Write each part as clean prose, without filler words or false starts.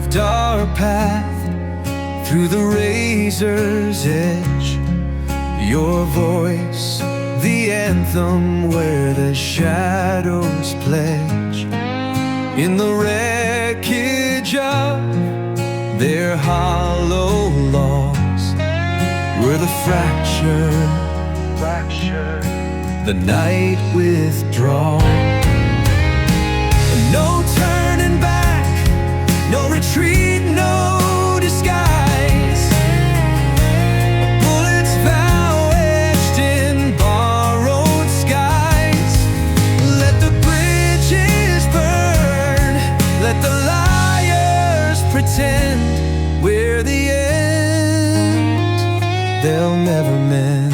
carved our path through the razor's edge. Your voice, the anthem where the shadows pledge. In the wreckage of their hollow laws, where the fracture, the night withdraws. No turning back, no retreat, no disguise. A bullet's vow etched in borrowed skies. Let the bridges burn, let the liars pretend we're the end they'll never mend.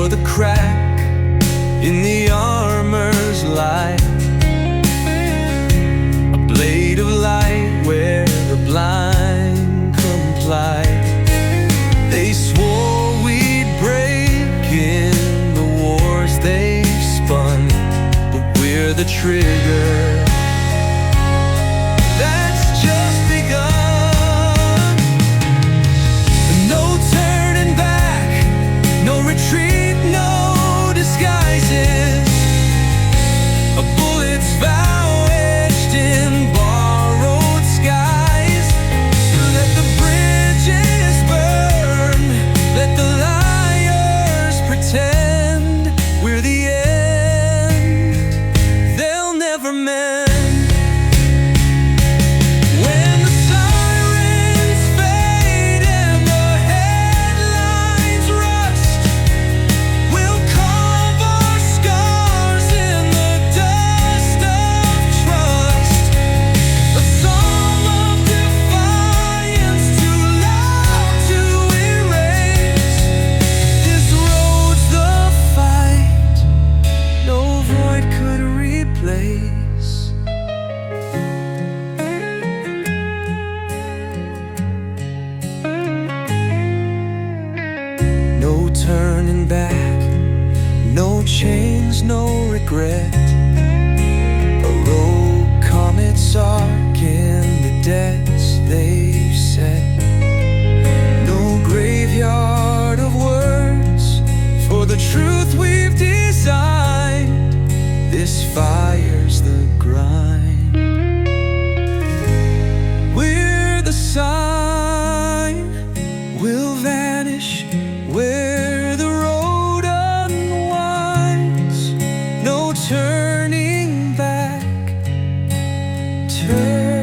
The crack in the armor's light, a blade of light where the blind comply. They swore we'd break in the wars they've spun, but we're the trigger that's just begun. No turning back, no retreat, no disguises. A bullet's vow etched in borrowed skies. Let the bridges burn, let the liars pretend we're the end they'll never mend. When the sirens fade and the headlines rust, we'll carve our scars in the dust of trust. A song of defiance too loud to erase. This road's the fight no void could replace. No turning back, no chains, no regret. A rogue comet's arc in the debts they've set. No graveyard of words for the truth we've designed. This fire's the grind. We're the sign, we'll vanish where the road unwinds. No turning back, turning.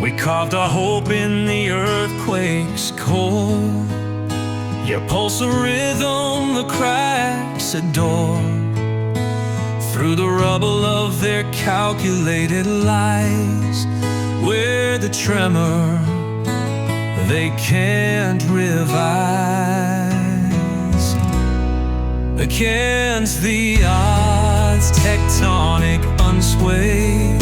We carved our hope in the earthquake's core. Your pulse a rhythm, the cracks a door. Through the rubble of their calculated lies, we're the tremor they can't revise. Against the odds, tectonic unswayed,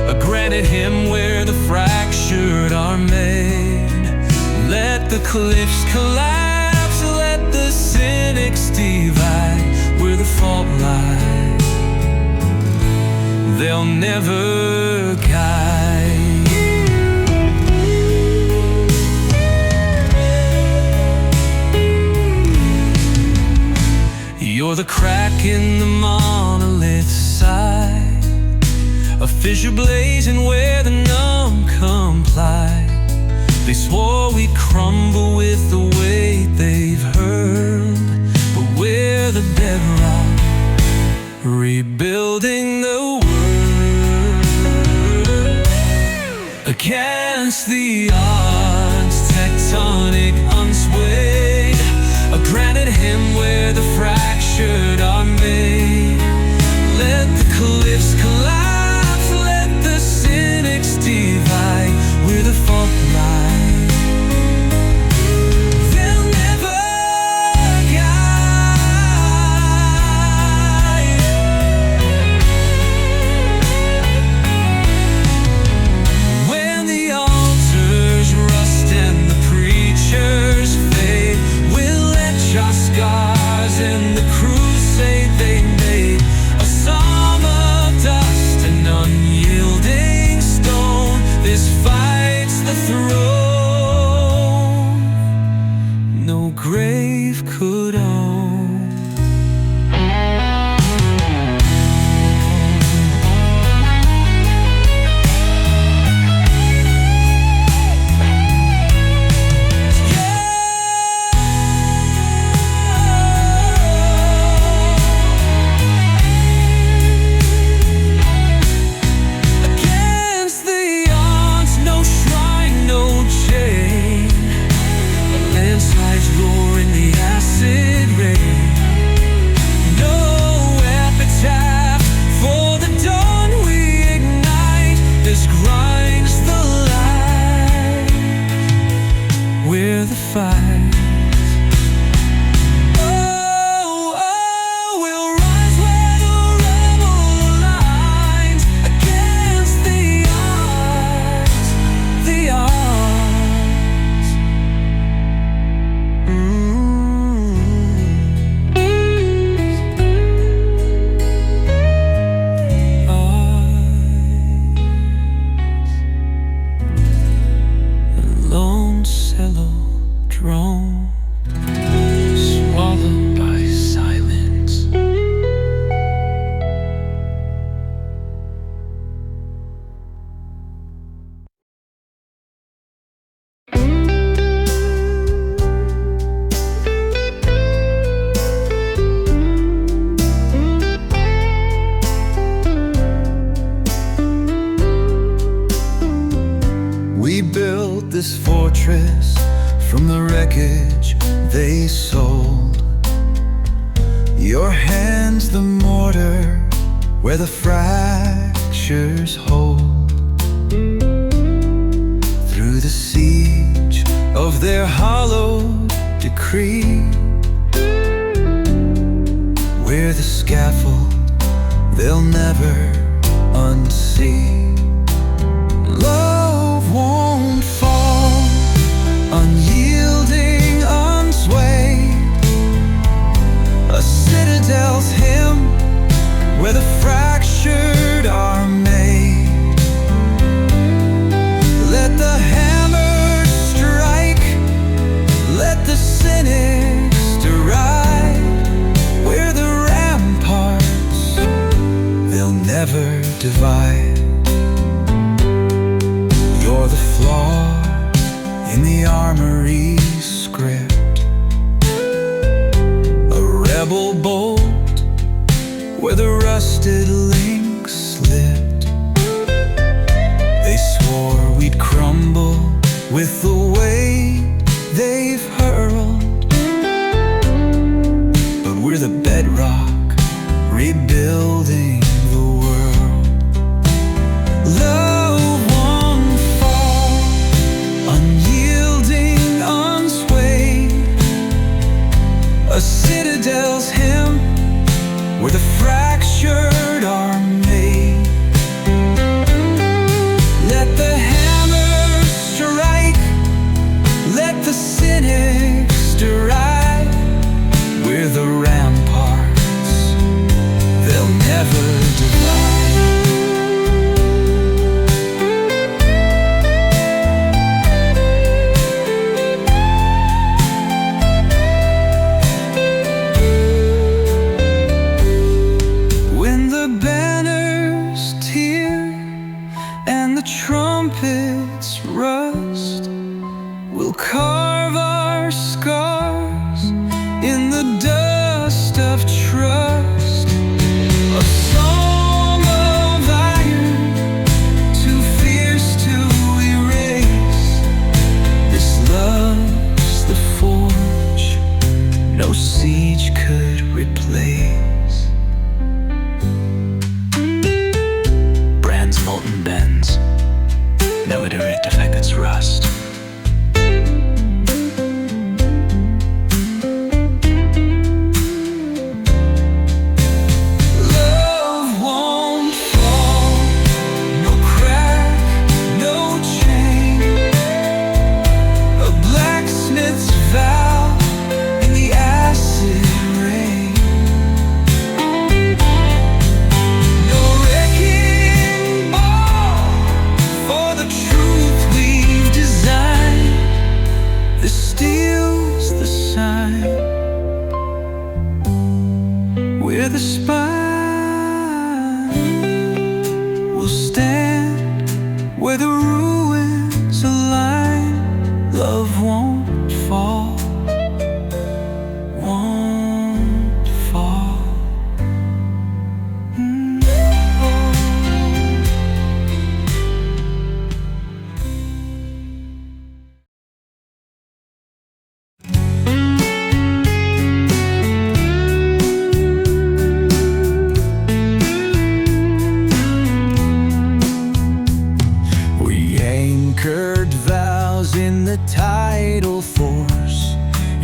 a granite hymn where the fractured are made. Let the cliffs collapse, let the cynics divide. Where the fault lies, they'll never guide. You're the crack in the monolith's side, a fissure blazing where the numb comply. They swore we'd crumble with the weight they've heard, but we're the bedrock, rebuilding the world. Against the odds, tectonic unswayed, a granite hymn where the fractured are made. Let the cliffs collapse, let the cynics divide. Where the fault lies, they'll grave could own. Swallowed by silence. We built this fortress from the wreckage they sold. Your hands the mortar where the fractures hold. Through the siege of their hollow decree, we're the scaffold they'll never unsee. Love won't fall, unyielding, unswayed. A citadel's hymn where the fractured are made. Let the hammer strike, let the cynics deride. We're the ramparts they'll never divide. You're the flaw in the armory script, a rebel bolt where the rusted link slipped. They swore we'd crumble with the weight they've hurled, but we're the bedrock rebuilding the world. Love won't fall, unyielding, unswayed. A citadel's hymn where the fractured are made. Let the hammer strike, let the cynics deride. We're the ramparts they'll never divide. When the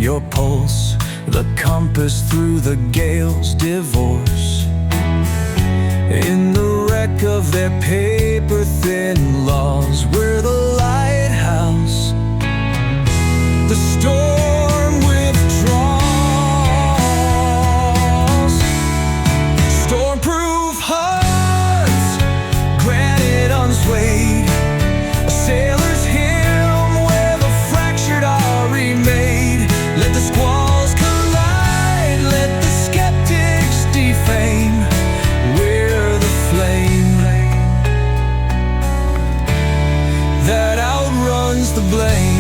your pulse, the compass through the gale's divorce. In the wreck of their paper-thin laws, we're the lighthouse. The storm withdraws. Stormproof hearts, granite unswayed, a sailor's hymn where the fractured are remade. Let the squalls collide, let the skeptics defame. We're the flame that outruns the blame.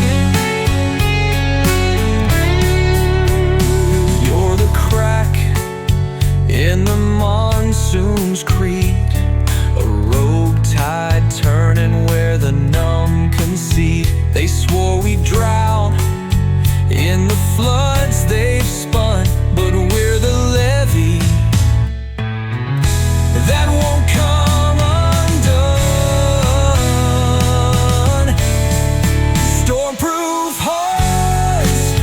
In the monsoon's creed, a rogue tide turning where the numb concede. They swore we'd drown in the floods they've spun, but we're the levee that won't come undone. Stormproof hearts,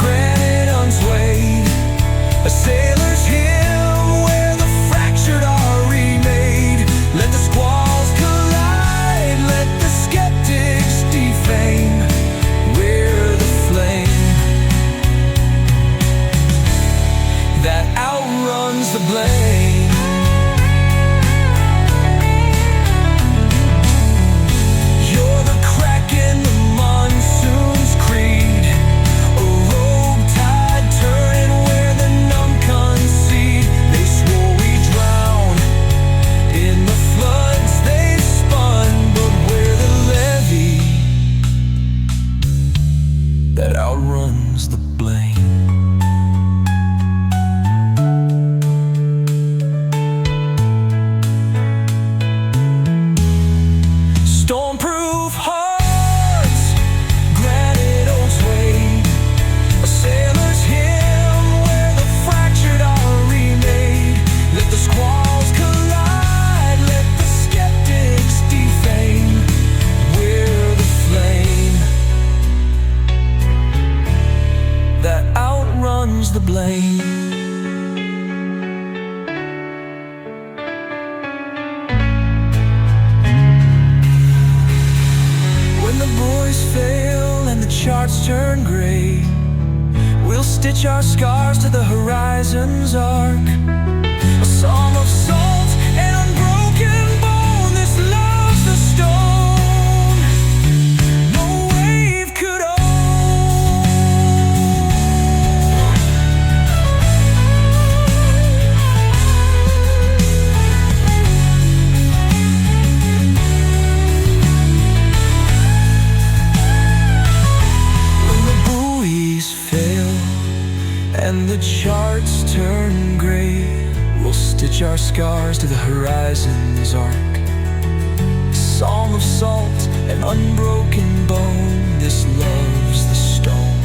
granite unswayed, a sailor's hymn. The blame. You're the crack in the monsoon's creed, a rogue tide turning where the numb concede. They swore we'd drown in the floods they spun, but we're the levee that outruns the blame. Stormproof hearts, granite unswayed, a sailor's hymn where the fractured are remade. Let the squalls collide, let the skeptics defame. We're the flame that outruns the blame. Fail and the charts turn gray, we'll stitch our scars to the horizon's arc. A song of salt and unbroken bone, this love's the stone no wave could own. And the charts turn gray, we'll stitch our scars to the horizon's arc. A song of salt and unbroken bone, this love's the stone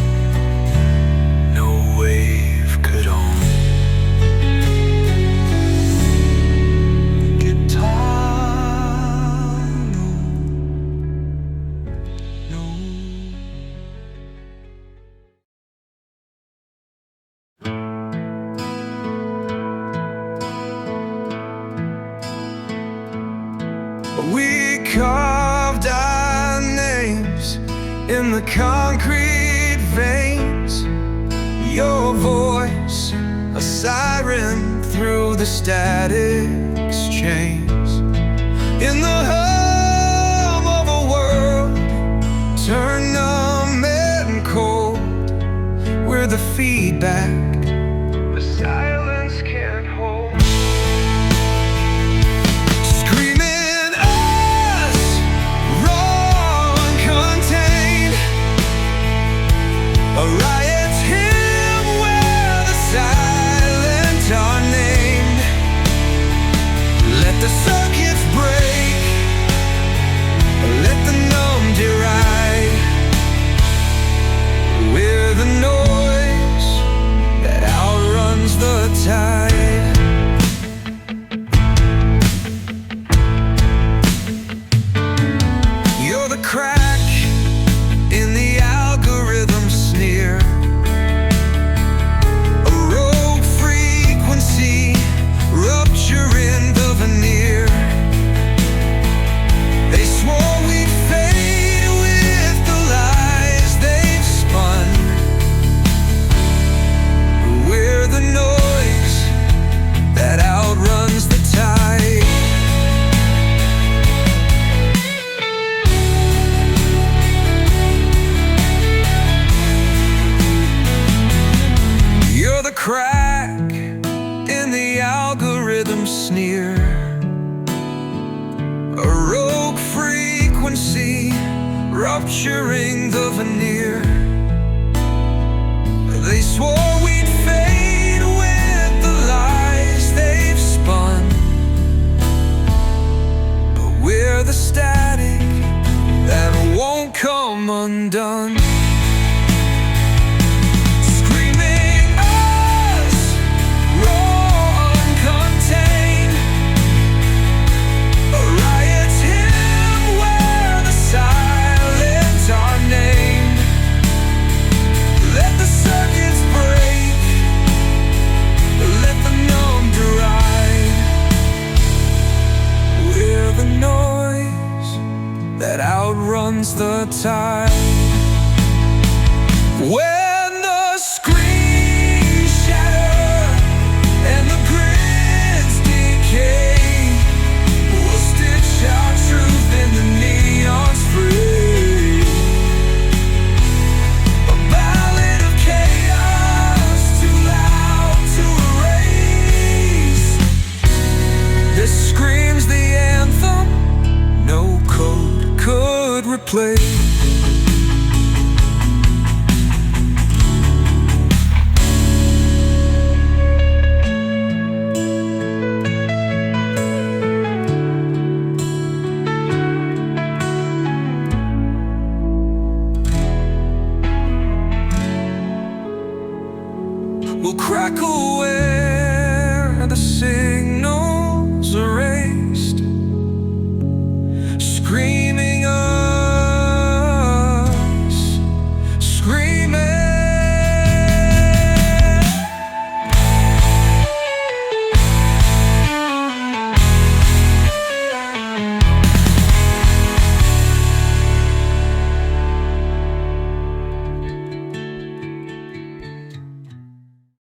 no wave could own. We carved our names in the concrete veins. Your voice, a siren through the static's chains. In the hum of a world turned numb and cold, we're the feedback the silence can't hold. A riot's hymn where the silent are named. Let the circuits break, let the numb deride. We're the noise that outruns the crack in the algorithm sneer, a rogue frequency rupturing the veneer. They swore we'd fade with the lies they've spun, but we're the static that won't come undone. Screaming us, raw, uncontained. A riot's him where the silent are named. Let the circuits break, let the numb deride. We're the noise that outruns the tide. When the screens shatter and the grids decay, we'll stitch our truth in the neon's free. A ballad of chaos, too loud to erase. This screams the anthem no code could replace. We'll crackle where the signals are raised.